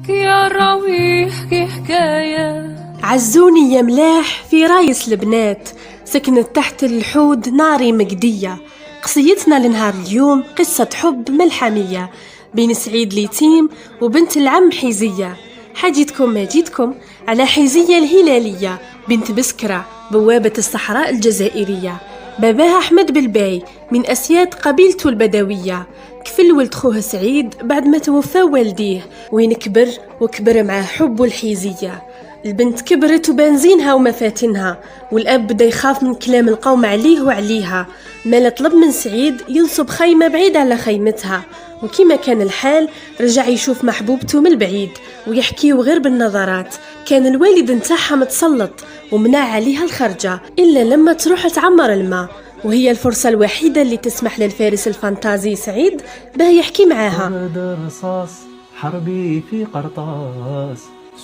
يا راوي يحكي حكاية. عزوني يا ملاح في رايس البنات، سكنت تحت الحود ناري مقدية. قصيتنا لنهار اليوم قصة حب ملحمية بين سعيد اليتيم وبنت العم حيزية. حاجتكم ما جيتكم على حيزية الهلالية بنت بسكرة بوابة الصحراء الجزائرية. باباها أحمد بالباي من أسياد قبيلته البدوية، كفل ولد خوه سعيد بعد ما توفى والديه، وين كبر وكبر معاه حب الحيزية. البنت كبرت وبنزينها ومفاتنها، والأب بدا يخاف من كلام القوم عليه وعليها. مالا طلب من سعيد ينصب خيمة بعيد على خيمتها، وكما كان الحال رجع يشوف محبوبته من البعيد ويحكيو غير بالنظرات. كان الوالد نتاعها متسلط ومنع عليها الخرجة إلا لما تروح تعمر الماء، وهي الفرصة الوحيدة اللي تسمح للفارس الفانتازي سعيد باه يحكي معاها. ورد رصاص حربي في قرطاس،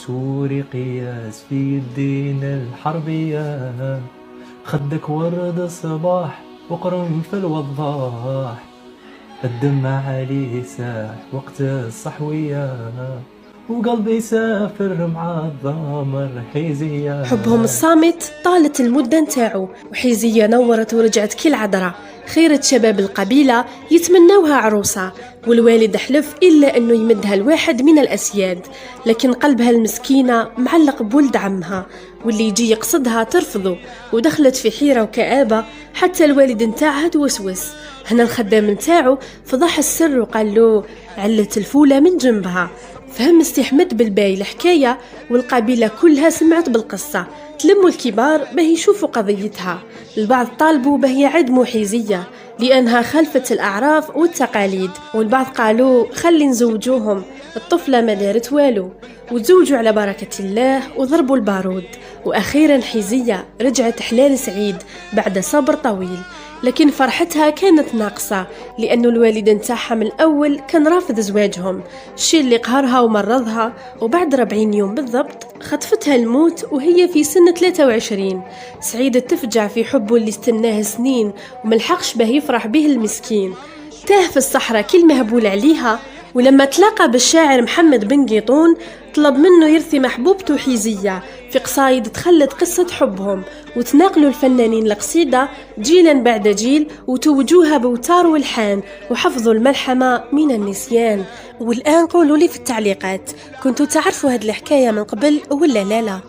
سوري قياس في يدينا الحربية، خدك ورد الصباح وقرنفل الوضاح، الدمع عليه ساح وقت الصحوية، وقلبي سافر مع الضامر حيزية. حبهم الصامت طالت المدة نتاعو، وحيزية نورت ورجعت كل عذرة. خيرة شباب القبيلة يتمنوها عروسة، والوالد حلف إلا أنه يمدها الواحد من الأسياد، لكن قلبها المسكينة معلق بولد عمها، واللي يجي يقصدها ترفضه، ودخلت في حيرة وكآبة حتى الوالد نتاعها توسوس. هنا الخدام نتاعو فضح السر وقال له علت الفولة من جنبها. فهم سي أحمد بالباي الحكاية، والقبيلة كلها سمعت بالقصة. تلموا الكبار باه يشوفوا قضيتها. البعض طالبوا باه يعدموا حيزية لأنها خلفت الأعراف والتقاليد، والبعض قالوا خلي نزوجوهم، الطفلة ما دارت والو. وتزوجوا على بركة الله وضربوا البارود. وأخيرا حيزية رجعت حلال سعيد بعد صبر طويل، لكن فرحتها كانت ناقصة لأن الوالد نتاعها من الأول كان رافض زواجهم، الشيء اللي قهرها ومرضها. وبعد 40 يوم بالضبط خطفتها الموت وهي في سن 23. سعيد تفجع في حبه اللي استناه سنين وملحقش به يفرح به المسكين. تاه في الصحراء كل مهبول عليها، ولما تلاقى بالشاعر محمد بن قيطون طلب منه يرثي محبوبته حيزية في قصايد تخلت قصة حبهم، وتناقلوا الفنانين القصيدة جيلا بعد جيل، وتوجوها بوتار والحان، وحفظوا الملحمة من النسيان. والآن قولوا لي في التعليقات، كنتوا تعرفوا هذه الحكاية من قبل ولا لا؟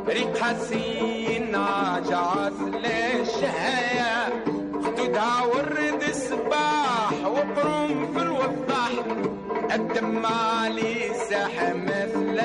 ريق حسين عجعت للشهاية، خدودها ورد الصباح وقرنفل الوضاح، الدمع لي ساح مثل